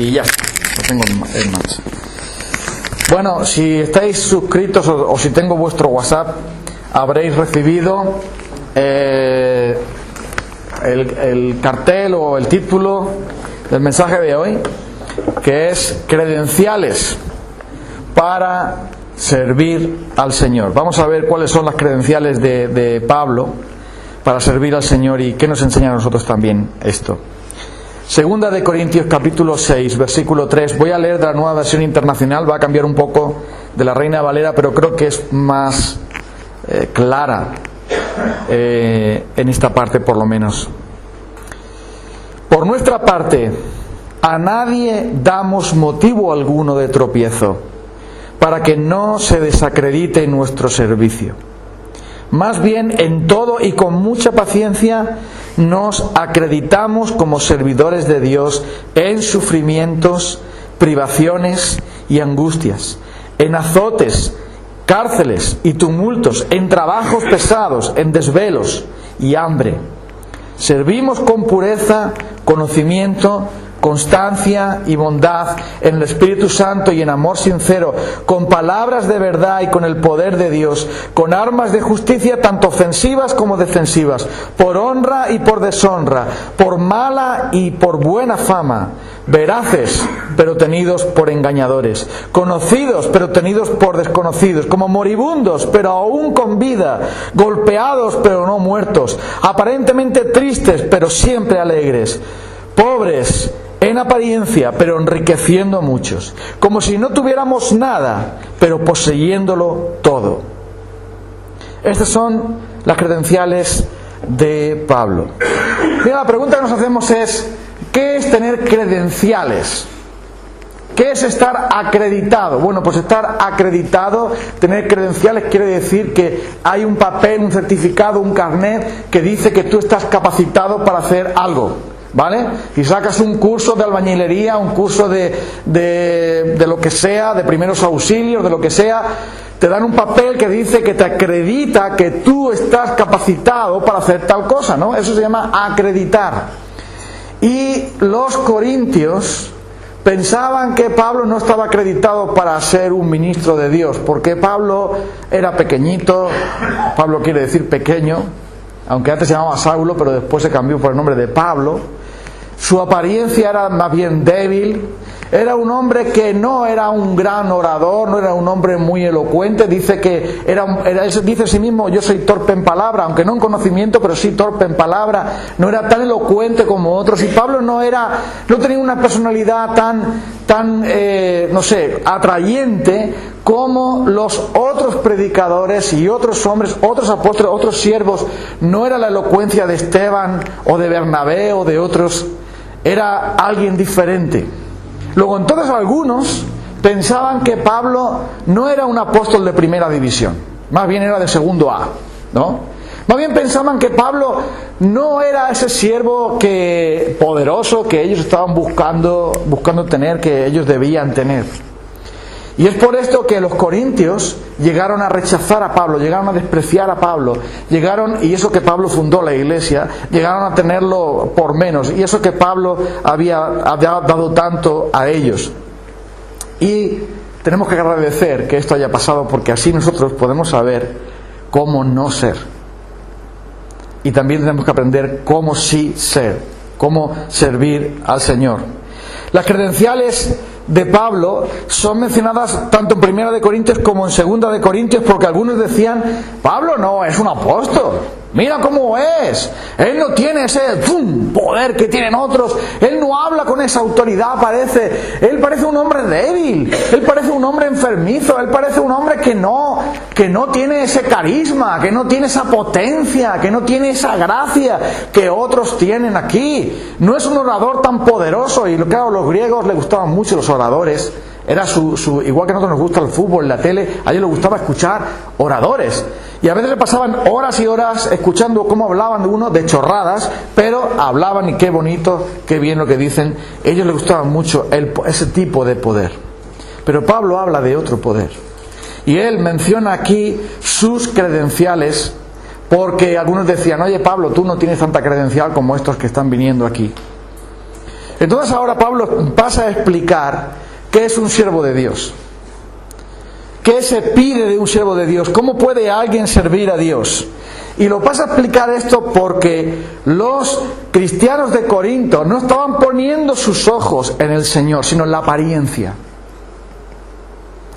y ya está, lo tengo en marcha. Bueno, si estáis suscritos o si tengo vuestro WhatsApp, habréis recibido el cartel o el título del mensaje de hoy, que es credenciales para servir al Señor. Vamos a ver cuáles son las credenciales de Pablo para servir al Señor y qué nos enseña a nosotros también esto. Segunda de Corintios capítulo 6, versículo 3. Voy a leer de la Nueva Versión Internacional, va a cambiar un poco de la Reina Valera, pero creo que es más clara en esta parte por lo menos. Por nuestra parte, a nadie damos motivo alguno de tropiezo, para que no se desacredite nuestro servicio. Más bien, en todo y con mucha paciencia, nos acreditamos como servidores de Dios en sufrimientos, privaciones y angustias, en azotes, cárceles y tumultos, en trabajos pesados, en desvelos y hambre. Servimos con pureza, conocimiento, constancia y bondad, en el Espíritu Santo y en amor sincero, con palabras de verdad y con el poder de Dios, con armas de justicia tanto ofensivas como defensivas, por honra y por deshonra, por mala y por buena fama, veraces pero tenidos por engañadores, conocidos pero tenidos por desconocidos, como moribundos pero aún con vida, golpeados pero no muertos, aparentemente tristes pero siempre alegres, pobres en apariencia, pero enriqueciendo a muchos, como si no tuviéramos nada, pero poseyéndolo todo. Estas son las credenciales de Pablo. Mira, la pregunta que nos hacemos es, ¿qué es tener credenciales? ¿Qué es estar acreditado? Bueno, pues estar acreditado, tener credenciales, quiere decir que hay un papel, un certificado, un carnet que dice que tú estás capacitado para hacer algo. ¿Vale? Si sacas un curso de albañilería, un curso de lo que sea, de primeros auxilios, de lo que sea, te dan un papel que dice que te acredita que tú estás capacitado para hacer tal cosa, ¿no? Eso se llama acreditar. Y los corintios pensaban que Pablo no estaba acreditado para ser un ministro de Dios, porque Pablo era pequeñito. Pablo quiere decir pequeño, aunque antes se llamaba Saulo, pero después se cambió por el nombre de Pablo. Su apariencia era más bien débil. Era un hombre que no era un gran orador, no era un hombre muy elocuente. Dice que dice a sí mismo: yo soy torpe en palabra, aunque no en conocimiento, pero sí torpe en palabra. No era tan elocuente como otros. Y Pablo no tenía una personalidad tan atrayente como los otros predicadores y otros hombres, otros apóstoles, otros siervos. No era la elocuencia de Esteban o de Bernabé o de otros. Era alguien diferente. Luego, entonces, algunos pensaban que Pablo no era un apóstol de primera división, más bien era de segundo A, ¿no? Más bien pensaban que Pablo no era ese siervo poderoso que ellos estaban buscando tener, que ellos debían tener. Y es por esto que los corintios llegaron a rechazar a Pablo, llegaron a despreciar a Pablo, y eso que Pablo fundó la iglesia, llegaron a tenerlo por menos, y eso que Pablo había dado tanto a ellos. Y tenemos que agradecer que esto haya pasado, porque así nosotros podemos saber cómo no ser. Y también tenemos que aprender cómo sí ser, cómo servir al Señor. Las credenciales de Pablo son mencionadas tanto en Primera de Corintios como en Segunda de Corintios, porque algunos decían: Pablo no es un apóstol, mira cómo es, él no tiene ese poder que tienen otros, él no habla con esa autoridad, él parece un hombre débil, él parece un hombre enfermizo, él parece un hombre que no tiene ese carisma, que no tiene esa potencia, que no tiene esa gracia que otros tienen aquí, no es un orador tan poderoso. Y claro, los griegos les gustaban mucho los oradores. Era igual que a nosotros nos gusta el fútbol, la tele, a ellos les gustaba escuchar oradores. Y a veces le pasaban horas y horas escuchando cómo hablaban de uno, de chorradas, pero hablaban y qué bonito, qué bien lo que dicen. A ellos les gustaba mucho ese tipo de poder. Pero Pablo habla de otro poder. Y él menciona aquí sus credenciales, porque algunos decían: oye Pablo, tú no tienes tanta credencial como estos que están viniendo aquí. Entonces ahora Pablo pasa a explicar qué es un siervo de Dios. ¿Qué se pide de un siervo de Dios? ¿Cómo puede alguien servir a Dios? Y lo pasa a explicar esto porque los cristianos de Corinto no estaban poniendo sus ojos en el Señor, sino en la apariencia.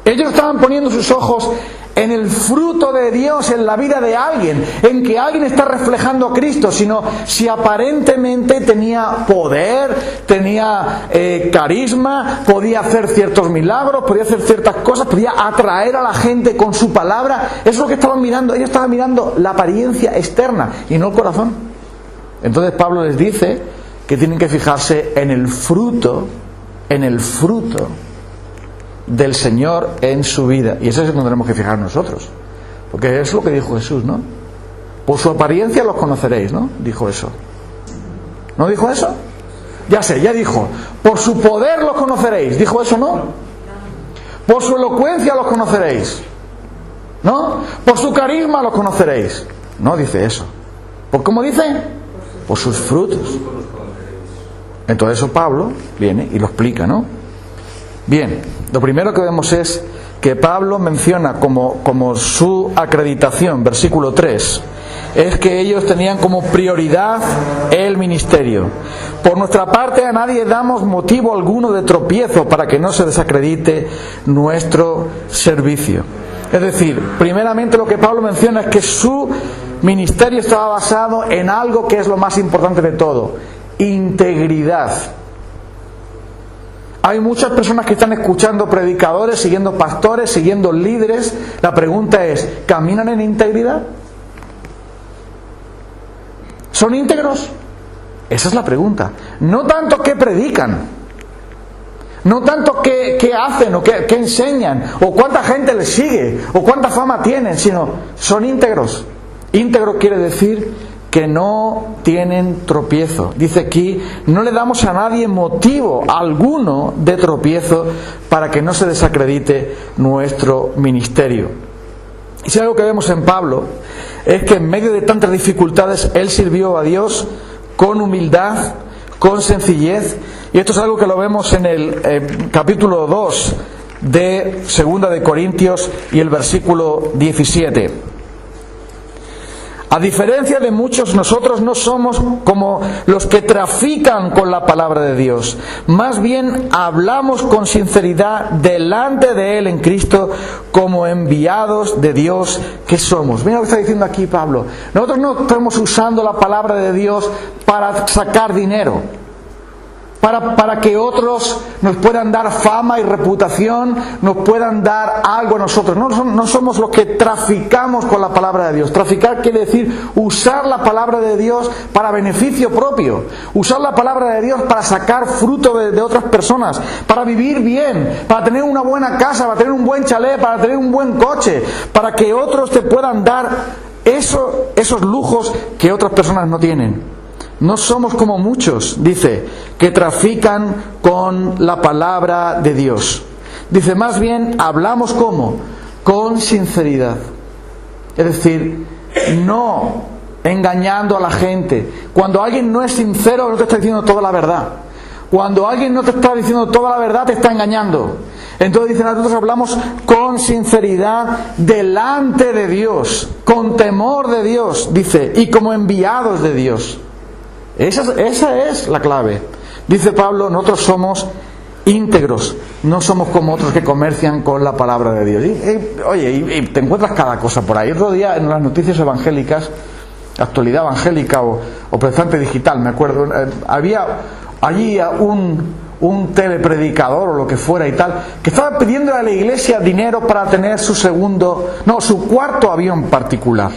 Ellos estaban poniendo sus ojos en el fruto de Dios en la vida de alguien, en que alguien está reflejando a Cristo, sino si aparentemente tenía poder, tenía carisma, podía hacer ciertos milagros, podía hacer ciertas cosas, podía atraer a la gente con su palabra. Eso es lo que estaban mirando. Ellos estaban mirando la apariencia externa y no el corazón. Entonces Pablo les dice que tienen que fijarse en el fruto del Señor en su vida. Y eso es donde tenemos que fijar nosotros, porque es lo que dijo Jesús, ¿no? Por su apariencia los conoceréis, ¿no? Dijo eso. ¿No dijo eso? Ya sé, ya dijo. Por su poder los conoceréis. ¿Dijo eso, no? Por su elocuencia los conoceréis, ¿no? Por su carisma los conoceréis. No dice eso. ¿Por cómo dice? Por sus frutos. Entonces eso Pablo viene y lo explica, ¿no? Bien, lo primero que vemos es que Pablo menciona como su acreditación, versículo 3, es que ellos tenían como prioridad el ministerio. Por nuestra parte a nadie damos motivo alguno de tropiezo para que no se desacredite nuestro servicio. Es decir, primeramente lo que Pablo menciona es que su ministerio estaba basado en algo que es lo más importante de todo: integridad. Hay muchas personas que están escuchando predicadores, siguiendo pastores, siguiendo líderes. La pregunta es, ¿caminan en integridad? ¿Son íntegros? Esa es la pregunta. No tanto qué predican, no tanto qué hacen o qué enseñan, o cuánta gente les sigue, o cuánta fama tienen, sino ¿son íntegros? Íntegro quiere decir que no tienen tropiezo. Dice aquí, no le damos a nadie motivo alguno de tropiezo para que no se desacredite nuestro ministerio. Y si algo que vemos en Pablo es que en medio de tantas dificultades él sirvió a Dios con humildad, con sencillez, y esto es algo que lo vemos en el capítulo 2 de 2 de Corintios y el versículo 17. A diferencia de muchos, nosotros no somos como los que trafican con la palabra de Dios. Más bien hablamos con sinceridad delante de Él en Cristo, como enviados de Dios que somos. Mira lo que está diciendo aquí Pablo. Nosotros no estamos usando la palabra de Dios para sacar dinero, para que otros nos puedan dar fama y reputación, nos puedan dar algo a nosotros. No somos los que traficamos con la palabra de Dios. Traficar quiere decir usar la palabra de Dios para beneficio propio, usar la palabra de Dios para sacar fruto de otras personas, para vivir bien, para tener una buena casa, para tener un buen chalet, para tener un buen coche, para que otros te puedan dar esos lujos que otras personas no tienen. No somos como muchos, dice, que trafican con la palabra de Dios. Dice, más bien hablamos ¿cómo? Con sinceridad. Es decir, no engañando a la gente. Cuando alguien no es sincero, no te está diciendo toda la verdad. Cuando alguien no te está diciendo toda la verdad, te está engañando. Entonces dice, nosotros hablamos con sinceridad delante de Dios, con temor de Dios, dice, y como enviados de Dios. Esa es la clave. Dice Pablo, nosotros somos íntegros, no somos como otros que comercian con la palabra de Dios. Y te encuentras cada cosa por ahí. Otro día en las noticias evangélicas, actualidad evangélica o protestante digital, me acuerdo, había allí un telepredicador o lo que fuera y tal, que estaba pidiendo a la iglesia dinero para tener su cuarto avión particular.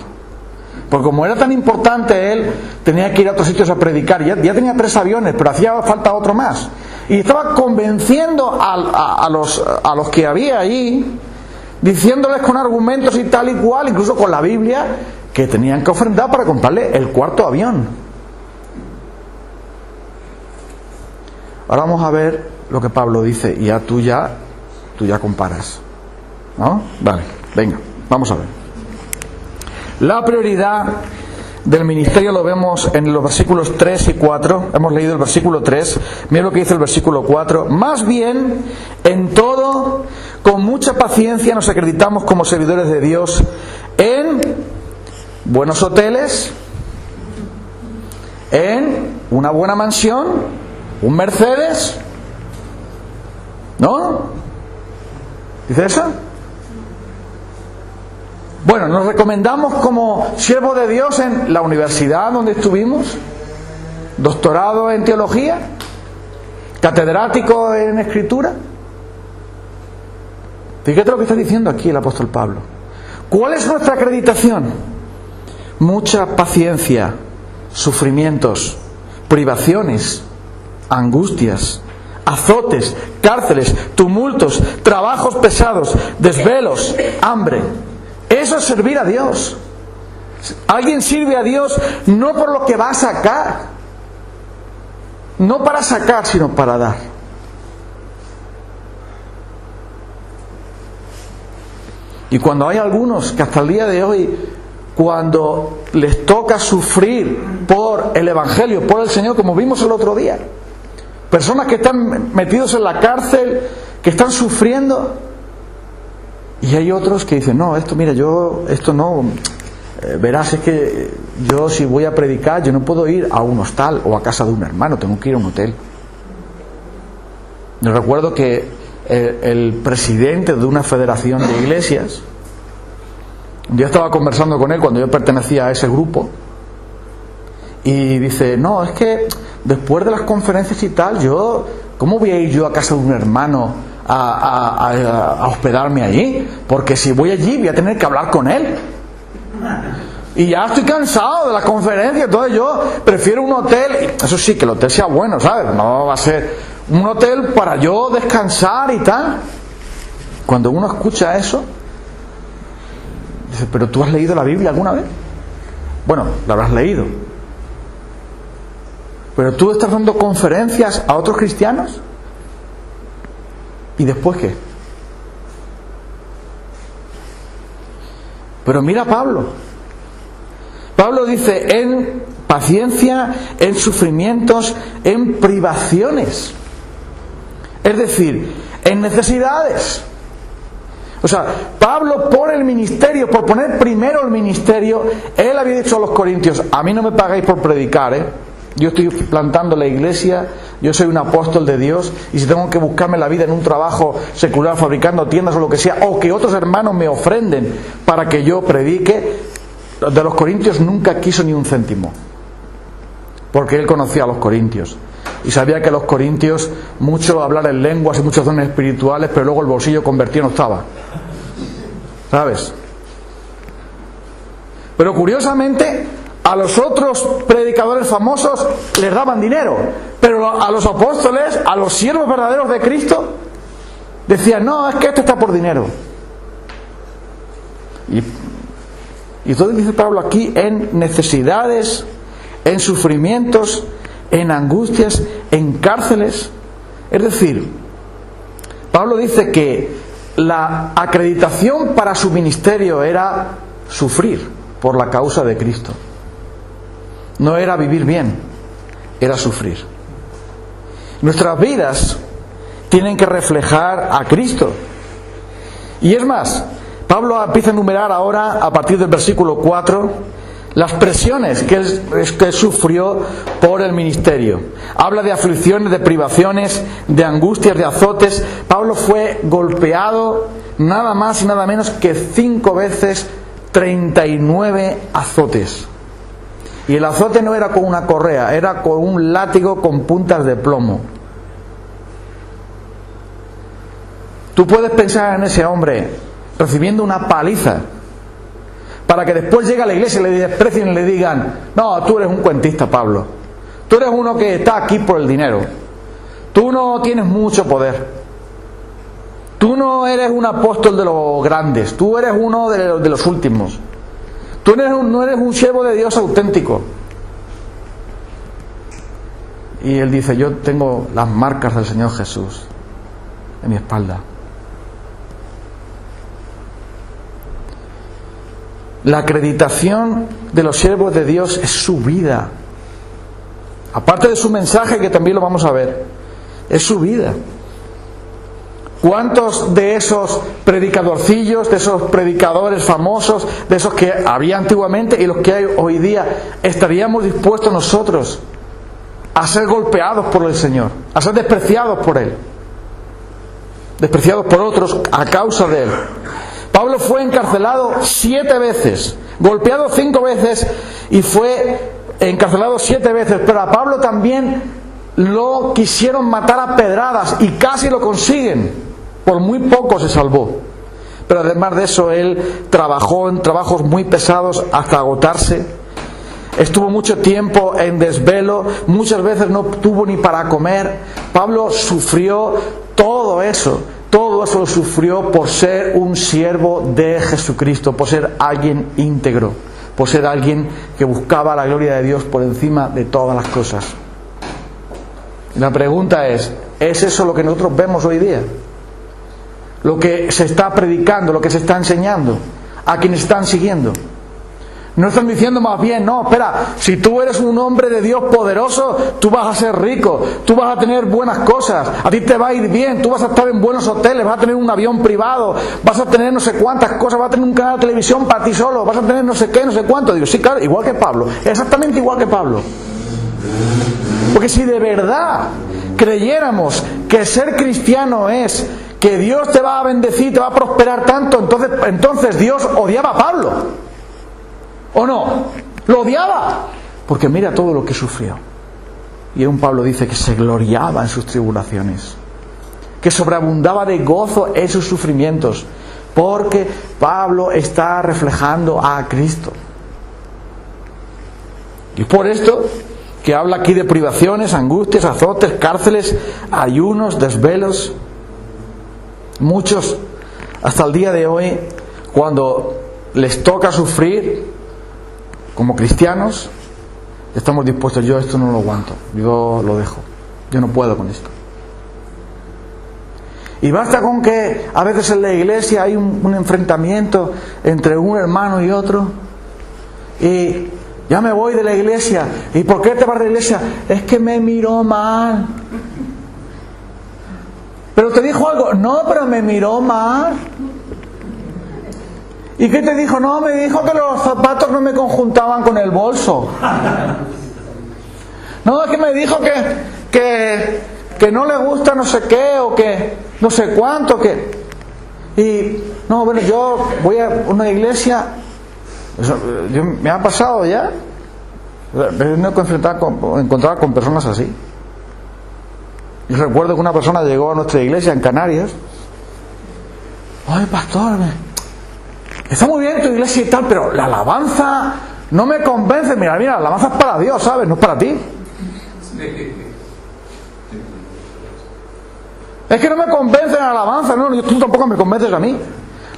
Porque como era tan importante él, tenía que ir a otros sitios a predicar. Ya tenía 3 aviones, pero hacía falta otro más. Y estaba convenciendo a los que había allí, diciéndoles con argumentos y tal y cual, incluso con la Biblia, que tenían que ofrendar para comprarle el cuarto avión. Ahora vamos a ver lo que Pablo dice, y ya tú ya comparas, ¿no? Vale, venga, vamos a ver. La prioridad del ministerio lo vemos en los versículos 3 y 4. Hemos leído el versículo 3. Mira lo que dice el versículo 4. Más bien, en todo, con mucha paciencia nos acreditamos como servidores de Dios en buenos hoteles, en una buena mansión, un Mercedes, ¿no? ¿Dice eso? Bueno, nos recomendamos como siervos de Dios en la universidad donde estuvimos, doctorado en teología, catedrático en escritura. Fíjate lo que está diciendo aquí el apóstol Pablo. ¿Cuál es nuestra acreditación? Mucha paciencia, sufrimientos, privaciones, angustias, azotes, cárceles, tumultos, trabajos pesados, desvelos, hambre. Eso es servir a Dios. Alguien sirve a Dios no por lo que va a sacar, no para sacar, sino para dar. Y cuando hay algunos que hasta el día de hoy, cuando les toca sufrir por el Evangelio, por el Señor, como vimos el otro día, personas que están metidos en la cárcel, que están sufriendo, y hay otros que dicen, no, esto no, verás, es que yo si voy a predicar, yo no puedo ir a un hostal o a casa de un hermano, tengo que ir a un hotel. Yo recuerdo que el presidente de una federación de iglesias, yo estaba conversando con él cuando yo pertenecía a ese grupo, y dice, no, es que después de las conferencias y tal, ¿cómo voy a ir yo a casa de un hermano a hospedarme allí? Porque si voy allí voy a tener que hablar con él. Y ya estoy cansado de las conferencias, entonces yo prefiero un hotel. Eso sí, que el hotel sea bueno, ¿sabes? No va a ser un hotel para yo descansar y tal. Cuando uno escucha eso, dice, ¿pero tú has leído la Biblia alguna vez? Bueno, la habrás leído. ¿Pero tú estás dando conferencias a otros cristianos? ¿Y después qué? Pero mira Pablo. Pablo dice, en paciencia, en sufrimientos, en privaciones. Es decir, en necesidades. O sea, Pablo por el ministerio, por poner primero el ministerio, él había dicho a los corintios, a mí no me pagáis por predicar, yo estoy plantando la iglesia, yo soy un apóstol de Dios, y si tengo que buscarme la vida en un trabajo secular, fabricando tiendas o lo que sea, o que otros hermanos me ofrenden para que yo predique, de los corintios nunca quiso ni un céntimo, porque él conocía a los corintios y sabía que los corintios, mucho hablar en lenguas y muchos dones espirituales, pero luego el bolsillo convertido no estaba, ¿sabes? Pero curiosamente a los otros predicadores famosos les daban dinero, pero a los apóstoles, a los siervos verdaderos de Cristo, decían, no, es que esto está por dinero. Y entonces dice Pablo aquí, en necesidades, en sufrimientos, en angustias, en cárceles. Es decir, Pablo dice que la acreditación para su ministerio era sufrir por la causa de Cristo. No era vivir bien, era sufrir. Nuestras vidas tienen que reflejar a Cristo. Y es más, Pablo empieza a enumerar ahora, a partir del versículo 4, las presiones que él sufrió por el ministerio. Habla de aflicciones, de privaciones, de angustias, de azotes. Pablo fue golpeado nada más y nada menos que 5 veces 39 azotes. Y el azote no era con una correa, era con un látigo con puntas de plomo. Tú puedes pensar en ese hombre recibiendo una paliza para que después llegue a la iglesia y le desprecien y le digan, no, tú eres un cuentista, Pablo. Tú eres uno que está aquí por el dinero. Tú no tienes mucho poder. Tú no eres un apóstol de los grandes. Tú eres uno de los últimos. Tú no eres un siervo de Dios auténtico. Y él dice, yo tengo las marcas del Señor Jesús en mi espalda. La acreditación de los siervos de Dios es su vida. Aparte de su mensaje, que también lo vamos a ver, es su vida. ¿Cuántos de esos predicadorcillos, de esos predicadores famosos, de esos que había antiguamente y los que hay hoy día, estaríamos dispuestos nosotros a ser golpeados por el Señor, a ser despreciados por Él, despreciados por otros a causa de Él? Pablo fue encarcelado 7 veces, golpeado 5 veces y fue encarcelado 7 veces, pero a Pablo también lo quisieron matar a pedradas y casi lo consiguen. Por muy poco se salvó. Pero además de eso, él trabajó en trabajos muy pesados hasta agotarse. Estuvo mucho tiempo en desvelo, muchas veces no tuvo ni para comer. Pablo sufrió todo eso lo sufrió por ser un siervo de Jesucristo, por ser alguien íntegro, por ser alguien que buscaba la gloria de Dios por encima de todas las cosas. La pregunta ¿es eso lo que nosotros vemos hoy día? Lo que se está predicando, lo que se está enseñando a quienes están siguiendo. No están diciendo más bien, no, espera, si tú eres un hombre de Dios poderoso, tú vas a ser rico, tú vas a tener buenas cosas, a ti te va a ir bien, tú vas a estar en buenos hoteles, vas a tener un avión privado, vas a tener no sé cuántas cosas, vas a tener un canal de televisión para ti solo, vas a tener no sé qué, no sé cuánto. Digo, sí, claro, igual que Pablo, exactamente igual que Pablo. Porque si de verdad creyéramos que ser cristiano es que Dios te va a bendecir, te va a prosperar tanto, entonces Dios odiaba a Pablo. ¿O no? Lo odiaba. Porque mira todo lo que sufrió. Y un Pablo dice que se gloriaba en sus tribulaciones, que sobreabundaba de gozo en sus sufrimientos, porque Pablo está reflejando a Cristo. Y por esto que habla aquí de privaciones, angustias, azotes, cárceles, ayunos, desvelos. Muchos hasta el día de hoy, cuando les toca sufrir como cristianos, estamos dispuestos, yo esto no lo aguanto, yo lo dejo, yo no puedo con esto. Y basta con que a veces en la iglesia hay un enfrentamiento entre un hermano y otro, y ya me voy de la iglesia. ¿Y por qué te vas de la iglesia? Es que me miró mal. ¿Pero te dijo algo? No, pero me miró mal. ¿Y qué te dijo? No, me dijo que los zapatos no me conjuntaban con el bolso. No, es que me dijo que no le gusta no sé qué, o que no sé cuánto, que... Y, no, bueno, yo voy a una iglesia... me ha pasado ya. Me he encontrado con personas así. Yo recuerdo que una persona llegó a nuestra iglesia en Canarias. Ay, pastor, está muy bien tu iglesia y tal, pero la alabanza no me convence. Mira, la alabanza es para Dios, ¿sabes? No es para ti. Es que no me convence la alabanza, no, tú tampoco me convences a mí.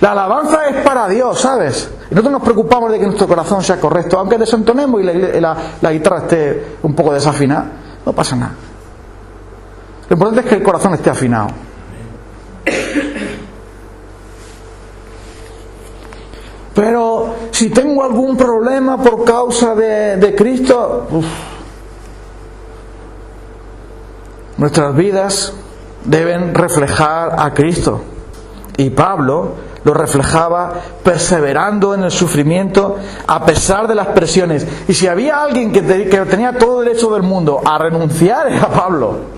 La alabanza es para Dios, ¿sabes? Y nosotros nos preocupamos de que nuestro corazón sea correcto, aunque desentonemos y la guitarra esté un poco desafinada, no pasa nada. Lo importante es que el corazón esté afinado. Pero si tengo algún problema por causa de Cristo, nuestras vidas deben reflejar a Cristo. Y Pablo lo reflejaba perseverando en el sufrimiento a pesar de las presiones. Y si había alguien que tenía todo el derecho del mundo a renunciar, era Pablo.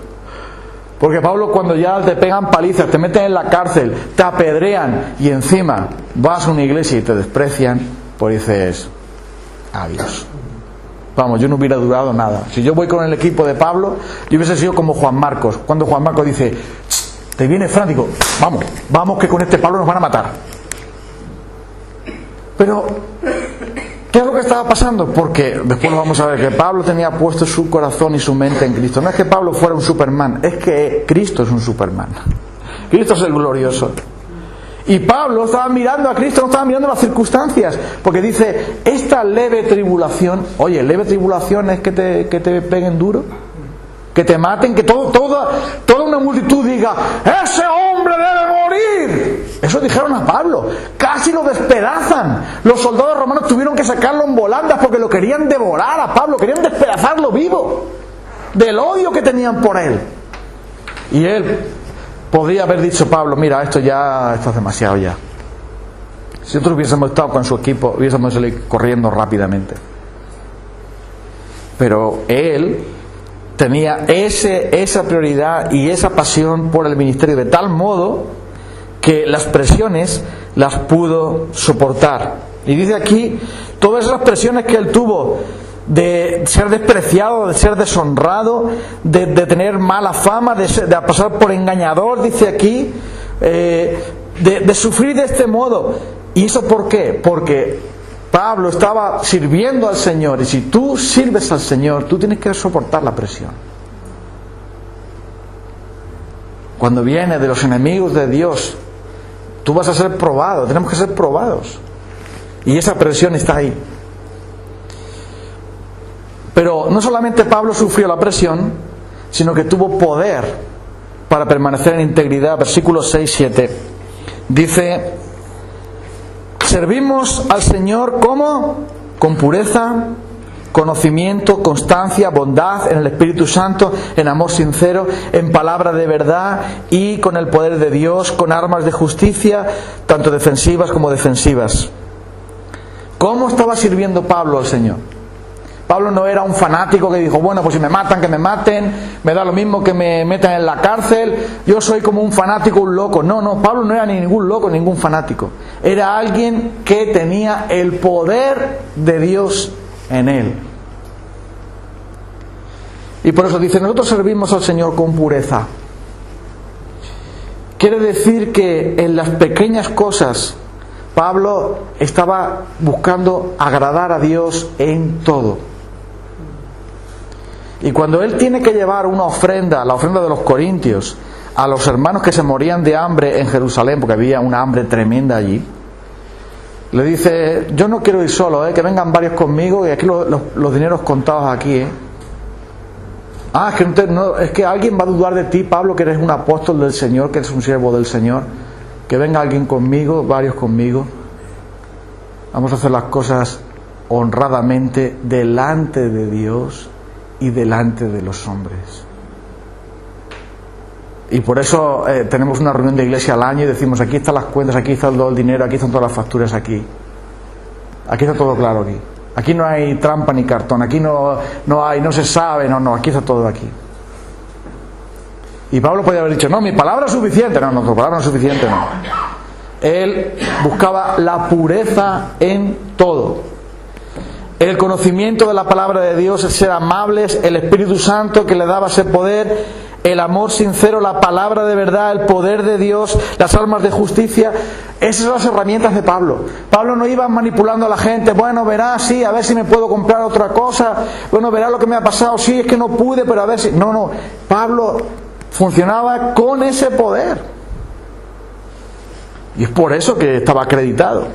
Porque Pablo, cuando ya te pegan palizas, te meten en la cárcel, te apedrean y encima vas a una iglesia y te desprecian, pues dices, adiós. Vamos, yo no hubiera durado nada. Si yo voy con el equipo de Pablo, yo hubiese sido como Juan Marcos. Cuando Juan Marcos dice, te viene Fran, digo, vamos que con este Pablo nos van a matar. Pero, ¿qué es lo que estaba pasando? Porque después vamos a ver que Pablo tenía puesto su corazón y su mente en Cristo. No es que Pablo fuera un Superman, es que Cristo es un Superman. Cristo es el glorioso. Y Pablo estaba mirando a Cristo, no estaba mirando las circunstancias, porque dice, esta leve tribulación, oye, leve tribulación es que te peguen duro, que te maten, que toda una multitud diga, ese hombre debe morir. Eso dijeron a Pablo. Casi lo despedazan. Los soldados romanos tuvieron que sacarlo en volandas porque lo querían devorar a Pablo, querían despedazarlo vivo, del odio que tenían por él. Y él podría haber dicho: Pablo, mira, esto es demasiado ya. Si nosotros hubiésemos estado con su equipo, hubiésemos salido corriendo rápidamente. Pero él tenía esa prioridad y esa pasión por el ministerio, de tal modo que las presiones las pudo soportar. Y dice aquí, todas esas presiones que él tuvo, de ser despreciado, de ser deshonrado, de tener mala fama, de pasar por engañador, dice aquí, de sufrir de este modo. ¿Y eso por qué? Porque Pablo estaba sirviendo al Señor, y si tú sirves al Señor, tú tienes que soportar la presión. Cuando viene de los enemigos de Dios, tú vas a ser probado, tenemos que ser probados. Y esa presión está ahí. Pero no solamente Pablo sufrió la presión, sino que tuvo poder para permanecer en integridad. Versículos 6-7 dice: servimos al Señor ¿cómo? Con pureza, conocimiento, constancia, bondad en el Espíritu Santo, en amor sincero, en palabra de verdad y con el poder de Dios, con armas de justicia, tanto defensivas como defensivas. ¿Cómo estaba sirviendo Pablo al Señor? Pablo no era un fanático que dijo: bueno, pues si me matan, que me maten, me da lo mismo que me metan en la cárcel, yo soy como un fanático, un loco. No, Pablo no era ni ningún loco, ningún fanático. Era alguien que tenía el poder de Dios en él. Y por eso dice: nosotros servimos al Señor con pureza. Quiere decir que en las pequeñas cosas Pablo estaba buscando agradar a Dios en todo. Y cuando él tiene que llevar una ofrenda, la ofrenda de los corintios, a los hermanos que se morían de hambre en Jerusalén, porque había una hambre tremenda allí, le dice: yo no quiero ir solo, que vengan varios conmigo, y aquí los dineros contados aquí. Es que alguien va a dudar de ti, Pablo, que eres un apóstol del Señor, que eres un siervo del Señor. Que venga alguien conmigo, varios conmigo. Vamos a hacer las cosas honradamente delante de Dios y delante de los hombres. Y por eso tenemos una reunión de iglesia al año y decimos: aquí están las cuentas, aquí está todo el dinero, aquí están todas las facturas, aquí está todo claro, aquí no hay trampa ni cartón, aquí no se sabe, aquí está todo aquí. Y Pablo podía haber dicho: no, mi palabra es suficiente. No, tu palabra no es suficiente, no. Él buscaba la pureza en todo. El conocimiento de la palabra de Dios, el ser amables, el Espíritu Santo que le daba ese poder, el amor sincero, la palabra de verdad, el poder de Dios, las armas de justicia. Esas son las herramientas de Pablo. Pablo no iba manipulando a la gente: bueno, verá, sí, a ver si me puedo comprar otra cosa, bueno, verá lo que me ha pasado, sí, es que no pude, pero a ver si... No, Pablo funcionaba con ese poder. Y es por eso que estaba acreditado.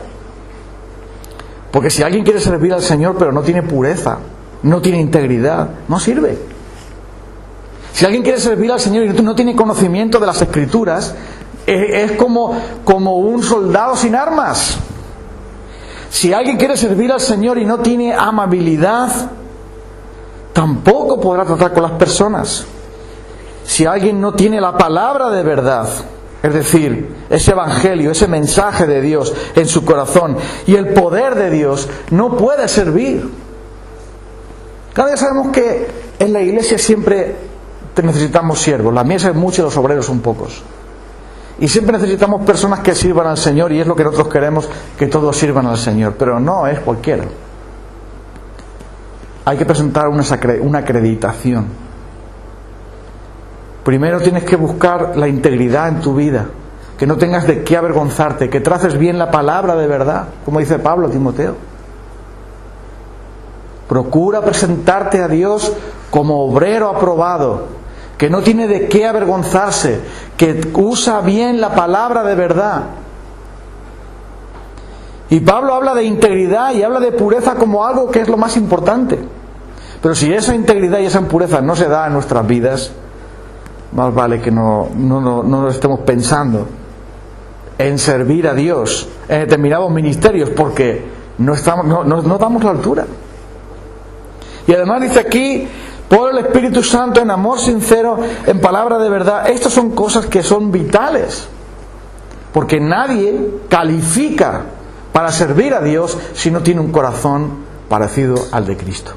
Porque si alguien quiere servir al Señor pero no tiene pureza, no tiene integridad, no sirve. Si alguien quiere servir al Señor y no tiene conocimiento de las Escrituras, es como un soldado sin armas. Si alguien quiere servir al Señor y no tiene amabilidad, tampoco podrá tratar con las personas. Si alguien no tiene la palabra de verdad, es decir, ese evangelio, ese mensaje de Dios en su corazón y el poder de Dios, no puede servir. Cada día sabemos que en la iglesia siempre necesitamos siervos. La mies es mucha y los obreros son pocos. Y siempre necesitamos personas que sirvan al Señor, y es lo que nosotros queremos, que todos sirvan al Señor. Pero no es cualquiera. Hay que presentar una acreditación. Primero tienes que buscar la integridad en tu vida, que no tengas de qué avergonzarte, que traces bien la palabra de verdad, como dice Pablo a Timoteo. Procura presentarte a Dios como obrero aprobado, que no tiene de qué avergonzarse, que usa bien la palabra de verdad. Y Pablo habla de integridad y habla de pureza como algo que es lo más importante. Pero si esa integridad y esa pureza no se da en nuestras vidas, más vale que no estemos pensando en servir a Dios en determinados ministerios porque no damos la altura. Y además dice aquí, por el Espíritu Santo, en amor sincero, en palabra de verdad. Estas son cosas que son vitales, porque nadie califica para servir a Dios si no tiene un corazón parecido al de Cristo.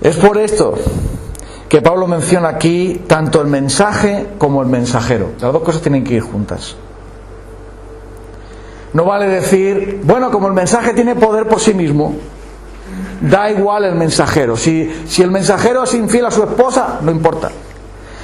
Es por esto que Pablo menciona aquí tanto el mensaje como el mensajero. Las dos cosas tienen que ir juntas. No vale decir, bueno, como el mensaje tiene poder por sí mismo, da igual el mensajero. Si el mensajero es infiel a su esposa, no importa.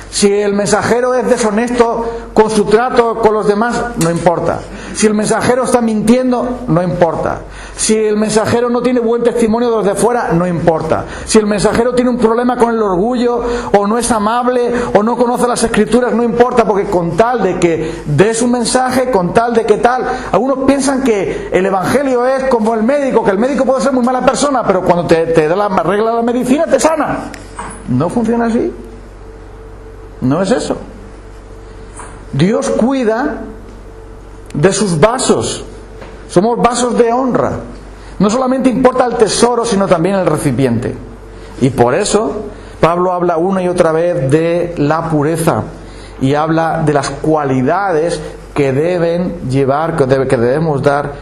Si el mensajero es deshonesto con su trato con los demás, no importa. Si el mensajero está mintiendo, no importa. Si el mensajero no tiene buen testimonio de los de fuera, no importa. Si el mensajero tiene un problema con el orgullo, o no es amable, o no conoce las Escrituras, no importa, porque con tal de que des un mensaje, con tal de que tal... Algunos piensan que el Evangelio es como el médico, que el médico puede ser muy mala persona, pero cuando te da la regla de la medicina, te sana. No funciona así. No es eso. Dios cuida de sus vasos. Somos vasos de honra. No solamente importa el tesoro, sino también el recipiente. Y por eso Pablo habla una y otra vez de la pureza y habla de las cualidades que deben llevar, que debemos dar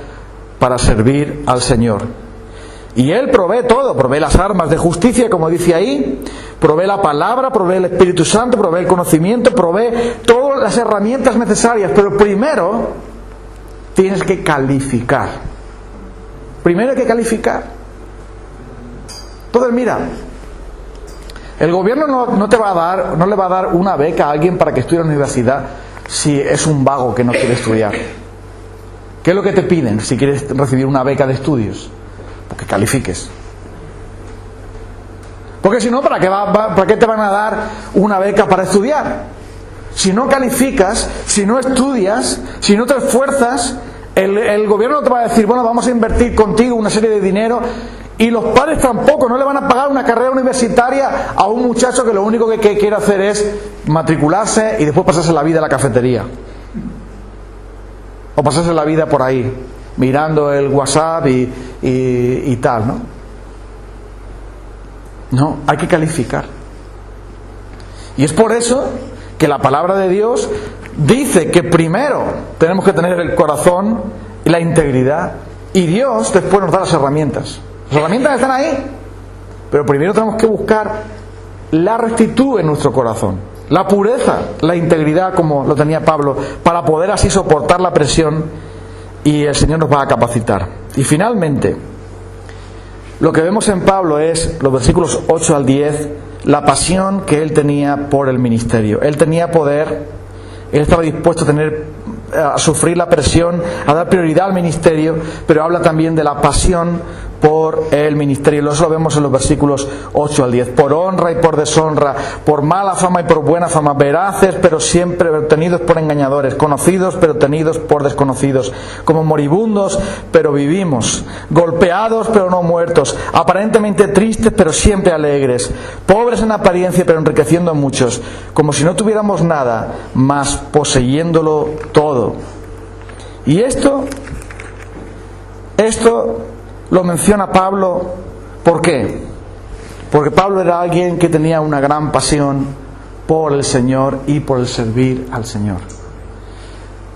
para servir al Señor. Y Él provee todo, provee las armas de justicia, como dice ahí, provee la palabra, provee el Espíritu Santo, provee el conocimiento, provee todas las herramientas necesarias. Pero primero tienes que calificar. Primero hay que calificar. Entonces mira, el gobierno no le va a dar una beca a alguien para que estudie en la universidad si es un vago que no quiere estudiar. ¿Qué es lo que te piden si quieres recibir una beca de estudios? Porque califiques. Porque si no, ¿para qué te van a dar una beca para estudiar? Si no calificas, si no estudias, si no te esfuerzas, el gobierno te va a decir, bueno, vamos a invertir contigo una serie de dinero, y los padres tampoco, no le van a pagar una carrera universitaria a un muchacho que lo único que quiere hacer es matricularse y después pasarse la vida en la cafetería. O pasarse la vida por ahí, mirando el WhatsApp y tal, ¿no? No, hay que calificar. Y es por eso que la palabra de Dios dice que primero tenemos que tener el corazón y la integridad, y Dios después nos da las herramientas. Las herramientas están ahí, pero primero tenemos que buscar la rectitud en nuestro corazón, la pureza, la integridad, como lo tenía Pablo, para poder así soportar la presión, y el Señor nos va a capacitar. Y finalmente, lo que vemos en Pablo es, los versículos 8 al 10, la pasión que él tenía por el ministerio. Él tenía poder, él estaba dispuesto a sufrir la presión, a dar prioridad al ministerio, pero habla también de la pasión por el ministerio. Eso lo vemos en los versículos 8 al 10. Por honra y por deshonra, por mala fama y por buena fama, veraces pero siempre tenidos por engañadores, conocidos pero tenidos por desconocidos, como moribundos pero vivimos, golpeados pero no muertos, aparentemente tristes pero siempre alegres, pobres en apariencia pero enriqueciendo a muchos, como si no tuviéramos nada, mas poseyéndolo todo. Y esto lo menciona Pablo. ¿Por qué? Porque Pablo era alguien que tenía una gran pasión por el Señor y por el servir al Señor.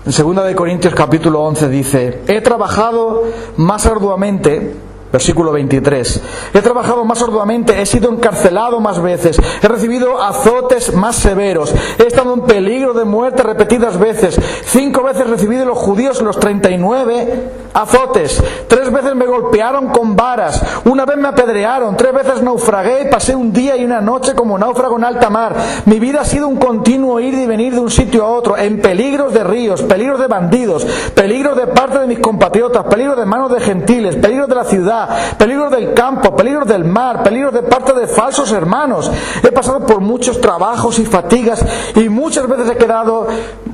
En 2 de Corintios capítulo 11 dice: he trabajado más arduamente, versículo 23, he trabajado más arduamente, he sido encarcelado más veces, he recibido azotes más severos, he estado en peligro de muerte repetidas veces, 5 veces recibí de los judíos los 39 azotes, 3 veces me golpearon con varas, 1 vez me apedrearon, 3 veces naufragué y pasé un día y una noche como náufrago en alta mar. Mi vida ha sido un continuo ir y venir de un sitio a otro, en peligros de ríos, peligros de bandidos, peligros de parte de mis compatriotas, peligros de manos de gentiles, peligros de la ciudad, peligros del campo, peligros del mar, peligros de parte de falsos hermanos. He pasado por muchos trabajos y fatigas, y muchas veces he quedado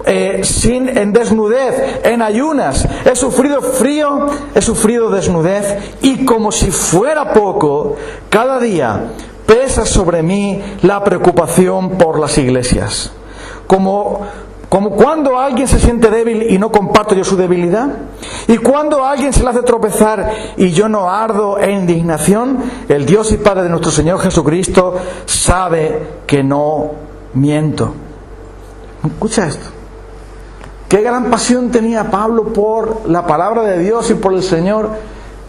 en desnudez, en ayunas. He sufrido frío, he sufrido desnudez, y como si fuera poco, cada día pesa sobre mí la preocupación por las iglesias. como cuando alguien se siente débil y no comparto yo su debilidad, y cuando a alguien se le hace tropezar y yo no ardo en indignación, el Dios y Padre de nuestro Señor Jesucristo sabe que no miento. Escucha esto. Qué gran pasión tenía Pablo por la palabra de Dios y por el Señor,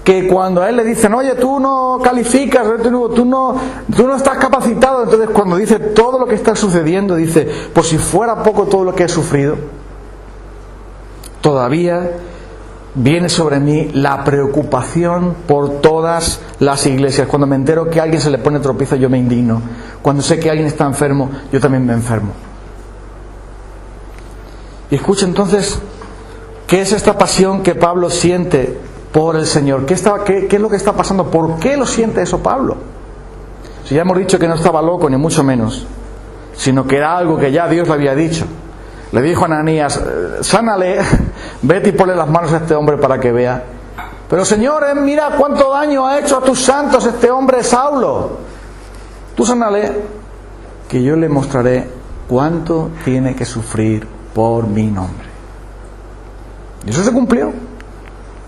que cuando a él le dicen, oye, tú no calificas, tú no estás capacitado, entonces cuando dice todo lo que está sucediendo, dice, por si fuera poco todo lo que he sufrido, todavía viene sobre mí la preocupación por todas las iglesias. Cuando me entero que a alguien se le pone tropiezo, yo me indigno. Cuando sé que alguien está enfermo, yo también me enfermo. Y escucha entonces, ¿qué es esta pasión que Pablo siente por el Señor? ¿Qué es lo que está pasando? ¿Por qué lo siente eso Pablo? Si ya hemos dicho que no estaba loco, ni mucho menos, sino que era algo que ya Dios le había dicho. Le dijo a Ananías, sánale, vete y ponle las manos a este hombre para que vea. Pero Señor, mira cuánto daño ha hecho a tus santos este hombre Saulo. Tú sánale, que yo le mostraré cuánto tiene que sufrir por mi nombre. Y eso se cumplió.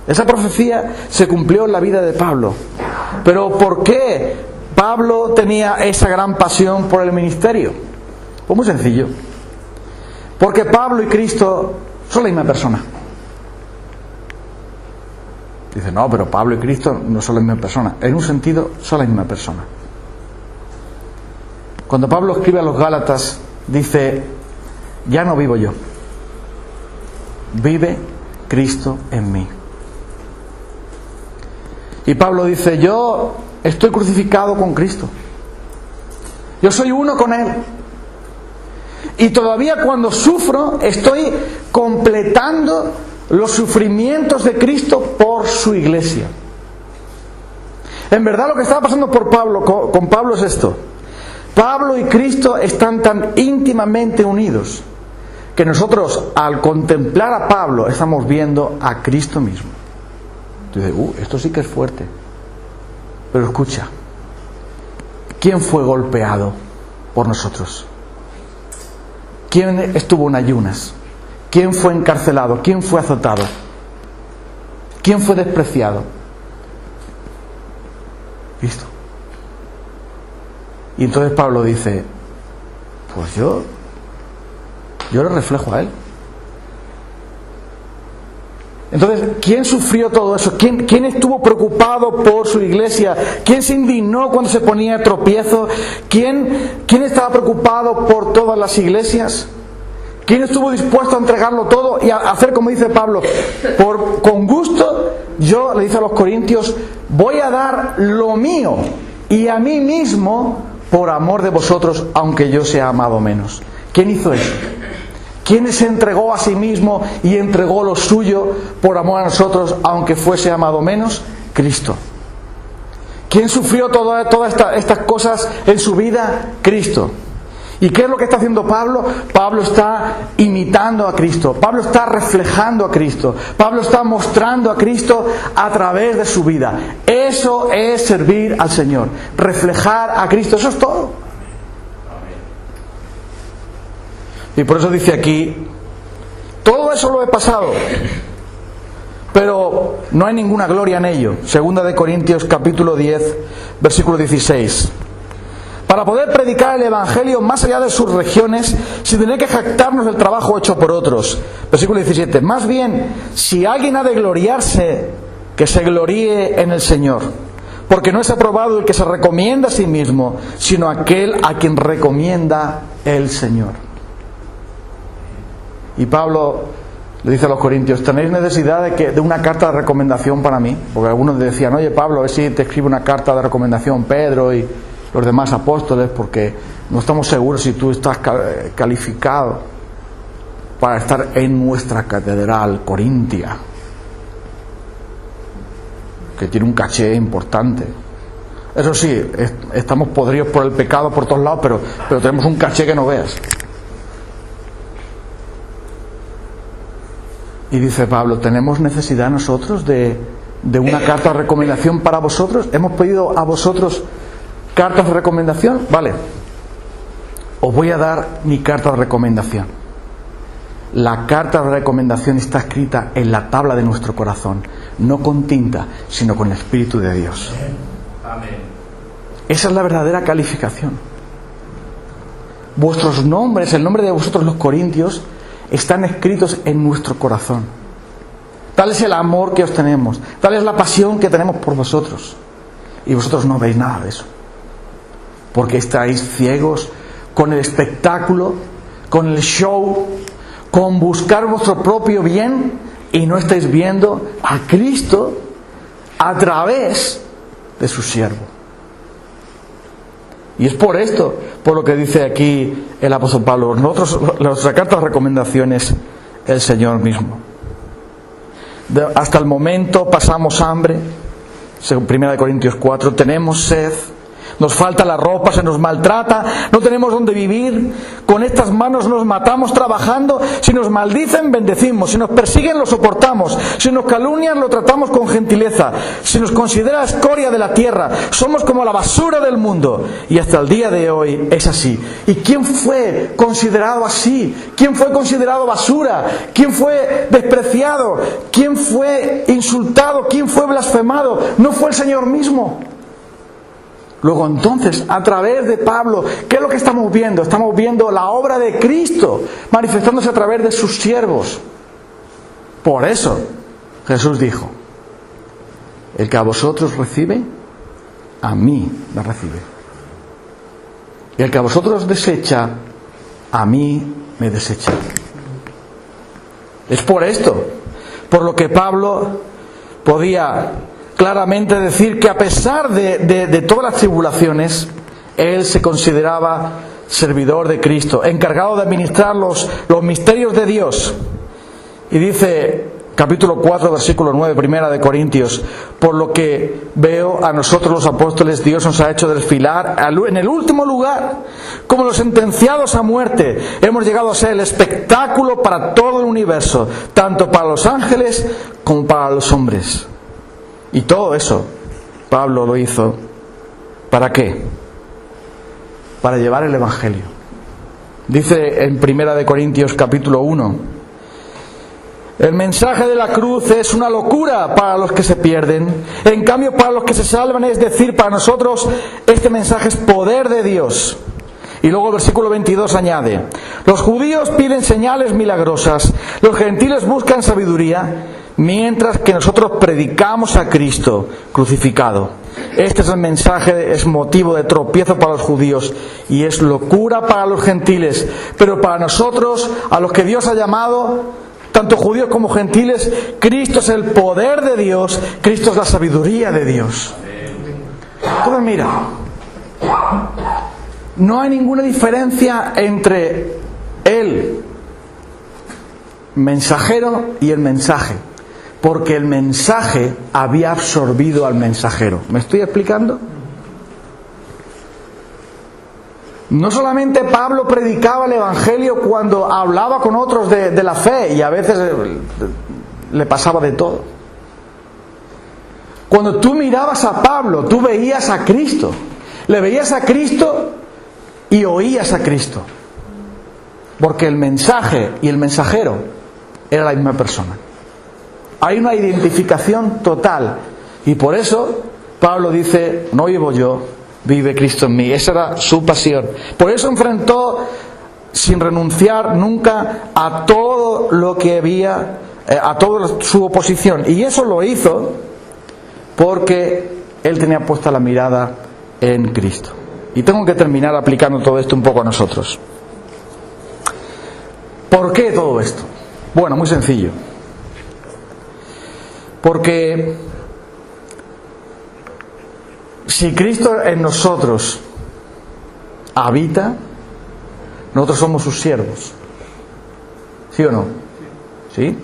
Esa profecía se cumplió en la vida de Pablo. Pero ¿por qué Pablo tenía esa gran pasión por el ministerio? Pues muy sencillo. Porque Pablo y Cristo son la misma persona. Dice, no, pero Pablo y Cristo no son la misma persona. En un sentido, son la misma persona. Cuando Pablo escribe a los Gálatas, dice, ya no vivo yo, vive Cristo en mí. Y Pablo dice, yo estoy crucificado con Cristo, yo soy uno con Él, y todavía cuando sufro estoy completando los sufrimientos de Cristo por su iglesia. En verdad lo que estaba pasando con Pablo es esto. Pablo y Cristo están tan íntimamente unidos que nosotros al contemplar a Pablo estamos viendo a Cristo mismo. Entonces, esto sí que es fuerte. Pero escucha, ¿quién fue golpeado por nosotros? ¿Quién estuvo en ayunas? ¿Quién fue encarcelado? ¿Quién fue azotado? ¿Quién fue despreciado? Cristo. Y entonces Pablo dice, pues yo le reflejo a Él. Entonces, ¿quién sufrió todo eso? ¿Quién estuvo preocupado por su iglesia? ¿Quién se indignó cuando se ponía a tropiezo? ¿Quién estaba preocupado por todas las iglesias? ¿Quién estuvo dispuesto a entregarlo todo y a hacer como dice Pablo? Con gusto, yo, le dice a los corintios, voy a dar lo mío y a mí mismo por amor de vosotros, aunque yo sea amado menos. ¿Quién hizo eso? ¿Quién se entregó a sí mismo y entregó lo suyo por amor a nosotros, aunque fuese amado menos? Cristo. ¿Quién sufrió todas estas cosas en su vida? Cristo. ¿Y qué es lo que está haciendo Pablo? Pablo está imitando a Cristo. Pablo está reflejando a Cristo. Pablo está mostrando a Cristo a través de su vida. Eso es servir al Señor. Reflejar a Cristo. Eso es todo. Y por eso dice aquí, todo eso lo he pasado, pero no hay ninguna gloria en ello. Segunda de Corintios capítulo 10, versículo 16. Para poder predicar el Evangelio más allá de sus regiones, sin tener que jactarnos del trabajo hecho por otros. Versículo 17. Más bien, si alguien ha de gloriarse, que se gloríe en el Señor. Porque no es aprobado el que se recomienda a sí mismo, sino aquel a quien recomienda el Señor. Y Pablo le dice a los corintios, ¿tenéis necesidad de una carta de recomendación para mí? Porque algunos decían, oye Pablo, a ver si te escribe una carta de recomendación Pedro y los demás apóstoles, porque no estamos seguros si tú estás calificado para estar en nuestra catedral corintia, que tiene un caché importante. Eso sí, estamos podridos por el pecado por todos lados, pero tenemos un caché que no veas. Y dice Pablo, ¿tenemos necesidad nosotros de una carta de recomendación para vosotros? ¿Hemos pedido a vosotros cartas de recomendación? Vale. os voy a dar mi carta de recomendación. La carta de recomendación está escrita en la tabla de nuestro corazón, no con tinta, sino con el Espíritu de Dios. Amén. Esa es la verdadera calificación. Vuestros nombres, el nombre de vosotros los corintios, están escritos en nuestro corazón. Tal es el amor que os tenemos, tal es la pasión que tenemos por vosotros. Y vosotros no veis nada de eso, porque estáis ciegos con el espectáculo, con el show, con buscar vuestro propio bien, y no estáis viendo a Cristo a través de su siervo. Y es por esto, por lo que dice aquí el apóstol Pablo, nuestra carta de recomendación es el Señor mismo. Hasta el momento pasamos hambre, según 1 Corintios 4, tenemos sed, nos falta la ropa, se nos maltrata, no tenemos dónde vivir, con estas manos nos matamos trabajando, si nos maldicen bendecimos, si nos persiguen lo soportamos, si nos calumnian lo tratamos con gentileza, si nos considera escoria de la tierra, somos como la basura del mundo. Y hasta el día de hoy es así. ¿Y quién fue considerado así? ¿Quién fue considerado basura? ¿Quién fue despreciado? ¿Quién fue insultado? ¿Quién fue blasfemado? ¿No fue el Señor mismo? Luego entonces, a través de Pablo, ¿qué es lo que estamos viendo? Estamos viendo la obra de Cristo manifestándose a través de sus siervos. Por eso Jesús dijo: el que a vosotros recibe, a mí me recibe. Y el que a vosotros desecha, a mí me desecha. Es por esto, por lo que Pablo podía claramente decir que a pesar de todas las tribulaciones, él se consideraba servidor de Cristo, encargado de administrar los misterios de Dios. Y dice, capítulo 4, versículo 9, 1 de Corintios: por lo que veo, a nosotros los apóstoles Dios nos ha hecho desfilar en el último lugar, como los sentenciados a muerte. Hemos llegado a ser el espectáculo para todo el universo, tanto para los ángeles como para los hombres. Y todo eso Pablo lo hizo, ¿para qué? Para llevar el Evangelio. Dice en 1 de Corintios capítulo 1: el mensaje de la cruz es una locura para los que se pierden, en cambio para los que se salvan, es decir, para nosotros, este mensaje es poder de Dios. Y luego el versículo 22 añade: los judíos piden señales milagrosas, los gentiles buscan sabiduría, mientras que nosotros predicamos a Cristo crucificado. Este es el mensaje, es motivo de tropiezo para los judíos y es locura para los gentiles, pero para nosotros, a los que Dios ha llamado, tanto judíos como gentiles, Cristo es el poder de Dios, Cristo es la sabiduría de Dios. Entonces mira, no hay ninguna diferencia entre el mensajero y el mensaje, porque el mensaje había absorbido al mensajero. ¿Me estoy explicando? No solamente Pablo predicaba el Evangelio cuando hablaba con otros de la fe, y a veces le pasaba de todo. Cuando tú mirabas a Pablo, tú veías a Cristo. Le veías a Cristo y oías a Cristo. Porque el mensaje y el mensajero era la misma persona. Hay una identificación total. Y por eso Pablo dice: no vivo yo, vive Cristo en mí. Esa era su pasión. Por eso enfrentó sin renunciar nunca a todo lo que había, a toda su oposición. Y eso lo hizo porque él tenía puesta la mirada en Cristo. Y tengo que terminar aplicando todo esto un poco a nosotros. ¿Por qué todo esto? Bueno, muy sencillo. Porque si Cristo en nosotros habita, nosotros somos sus siervos. ¿Sí o no? ¿Sí?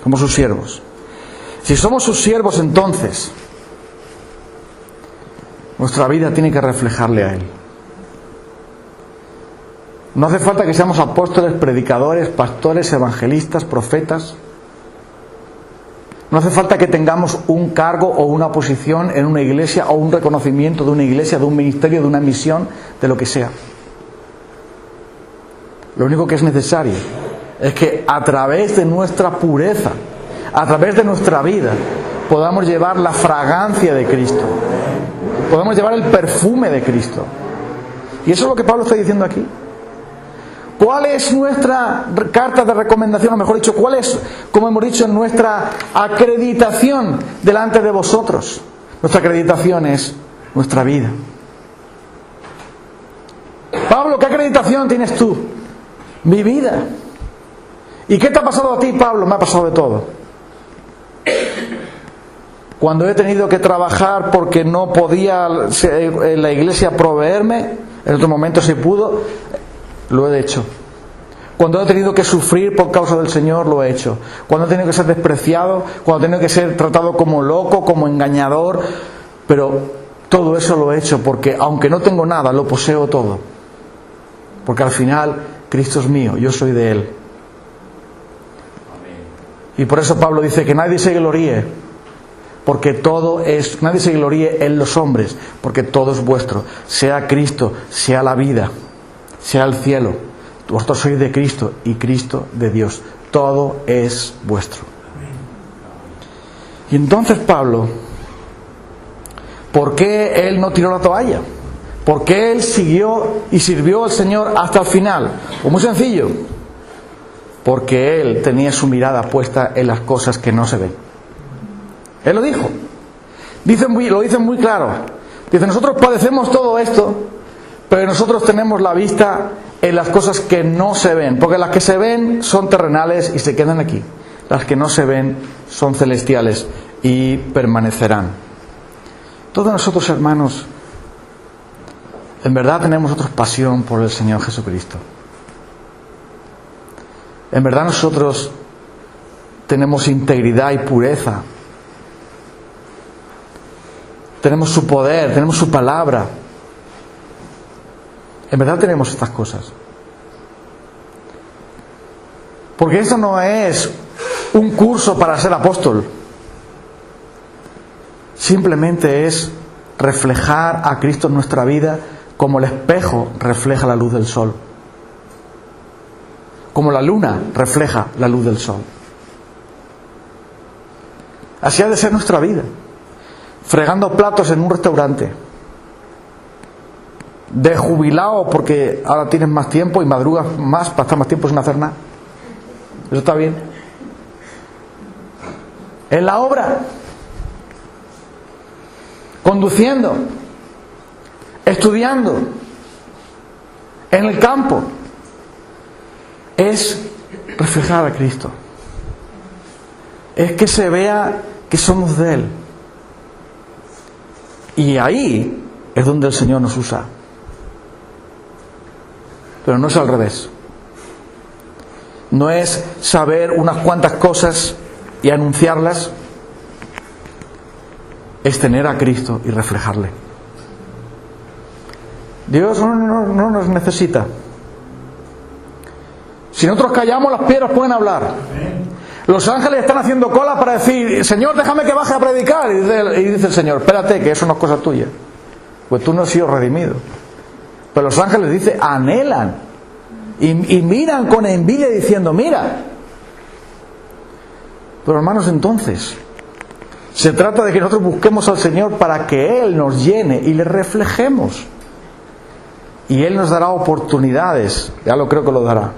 Somos sus siervos. Si somos sus siervos, entonces nuestra vida tiene que reflejarle a Él. No hace falta que seamos apóstoles, predicadores, pastores, evangelistas, profetas. No hace falta que tengamos un cargo o una posición en una iglesia o un reconocimiento de una iglesia, de un ministerio, de una misión, de lo que sea. Lo único que es necesario es que a través de nuestra pureza, a través de nuestra vida, podamos llevar la fragancia de Cristo, podamos llevar el perfume de Cristo. Y eso es lo que Pablo está diciendo aquí. ¿Cuál es nuestra carta de recomendación? O mejor dicho, ¿cuál es, como hemos dicho, nuestra acreditación delante de vosotros? Nuestra acreditación es nuestra vida. Pablo, ¿qué acreditación tienes tú? Mi vida. ¿Y qué te ha pasado a ti, Pablo? Me ha pasado de todo. Cuando he tenido que trabajar porque no podía la iglesia proveerme, en otro momento se pudo, lo he hecho. Cuando he tenido que sufrir por causa del Señor, lo he hecho. Cuando he tenido que ser despreciado, cuando he tenido que ser tratado como loco, como engañador, pero todo eso lo he hecho porque aunque no tengo nada, lo poseo todo. Porque al final Cristo es mío, yo soy de Él. Y por eso Pablo dice que nadie se gloríe, porque todo es, nadie se gloríe en los hombres, porque todo es vuestro, sea Cristo, sea la vida, sea el cielo. Vosotros sois de Cristo y Cristo de Dios. Todo es vuestro. Y entonces Pablo, ¿por qué él no tiró la toalla? ¿Por qué él siguió y sirvió al Señor hasta el final? Pues muy sencillo. Porque él tenía su mirada puesta en las cosas que no se ven. Él lo dijo. Lo dicen muy claro. Dice, nosotros padecemos todo esto, pero nosotros tenemos la vista en las cosas que no se ven. Porque las que se ven son terrenales y se quedan aquí. Las que no se ven son celestiales y permanecerán. Todos nosotros, hermanos, en verdad tenemos nosotros pasión por el Señor Jesucristo. En verdad nosotros tenemos integridad y pureza. Tenemos su poder, tenemos su palabra. En verdad tenemos estas cosas. Porque esto no es un curso para ser apóstol. Simplemente es reflejar a Cristo en nuestra vida como el espejo refleja la luz del sol. Como la luna refleja la luz del sol. Así ha de ser nuestra vida. Fregando platos en un restaurante. De jubilado porque ahora tienes más tiempo y madrugas más para estar más tiempo sin hacer nada. ¿Eso está bien? En la obra. Conduciendo. Estudiando. En el campo. Es reflejar a Cristo. Es que se vea que somos de Él. Y ahí es donde el Señor nos usa. Pero no es al revés. No es saber unas cuantas cosas y anunciarlas. Es tener a Cristo y reflejarle. Dios no nos necesita. Si nosotros callamos, las piedras pueden hablar. Los ángeles están haciendo cola para decir, Señor, déjame que baje a predicar. Y dice el Señor, espérate, que eso no es cosa tuya. Pues tú no has sido redimido. Pero los ángeles, dice, anhelan. Y miran con envidia diciendo, mira. Pero hermanos, entonces, se trata de que nosotros busquemos al Señor para que Él nos llene y le reflejemos. Y Él nos dará oportunidades, ya lo creo que lo dará,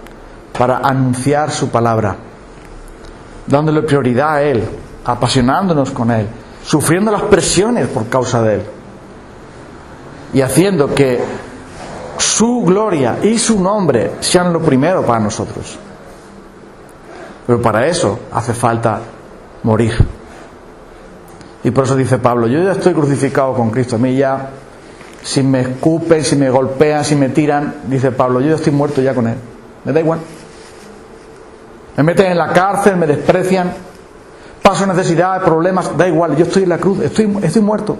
para anunciar su palabra, dándole prioridad a Él, apasionándonos con Él, sufriendo las presiones por causa de Él, y haciendo que su gloria y su nombre sean lo primero para nosotros. Pero para eso hace falta morir. Y por eso dice Pablo, yo ya estoy crucificado con Cristo. A mí ya, si me escupen, si me golpean, si me tiran, dice Pablo, yo ya estoy muerto ya con Él. Me da igual. Me meten en la cárcel, me desprecian, paso necesidades, problemas, da igual, yo estoy en la cruz, estoy muerto.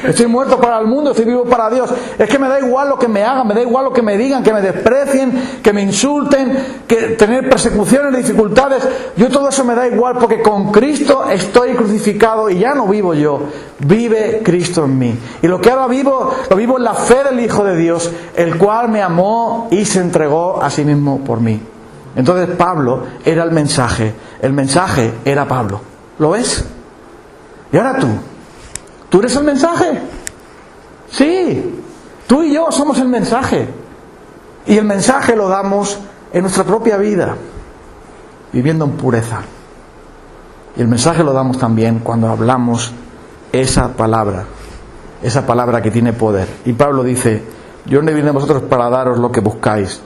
Estoy muerto para el mundo, estoy vivo para Dios. Es que me da igual lo que me hagan, me da igual lo que me digan, que me desprecien, que me insulten, que tener persecuciones, dificultades. Yo todo eso me da igual porque con Cristo estoy crucificado y ya no vivo yo. Vive Cristo en mí. Y lo que ahora vivo, lo vivo en la fe del Hijo de Dios, el cual me amó y se entregó a sí mismo por mí. Entonces Pablo era el mensaje era Pablo. ¿Lo ves? Y ahora ¿tú eres el mensaje? Sí, tú y yo somos el mensaje. Y el mensaje lo damos en nuestra propia vida, viviendo en pureza. Y el mensaje lo damos también cuando hablamos esa palabra que tiene poder. Y Pablo dice: yo no vine a vosotros para daros lo que buscáis.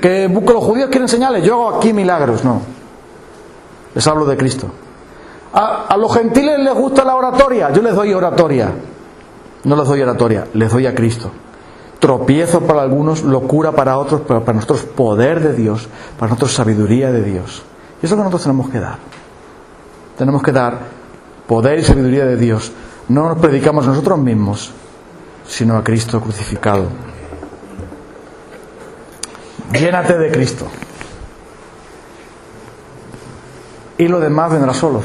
Que los judíos quieren señales, yo hago aquí milagros. No, les hablo de Cristo. A los gentiles les gusta la oratoria, yo les doy oratoria. No les doy oratoria, les doy a Cristo. Tropiezo para algunos, locura para otros, pero para nosotros poder de Dios, para nosotros sabiduría de Dios. Y eso es lo que nosotros tenemos que dar. Tenemos que dar poder y sabiduría de Dios. No nos predicamos nosotros mismos, sino a Cristo crucificado. Llénate de Cristo. Y lo demás vendrá solo.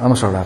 Vamos a orar.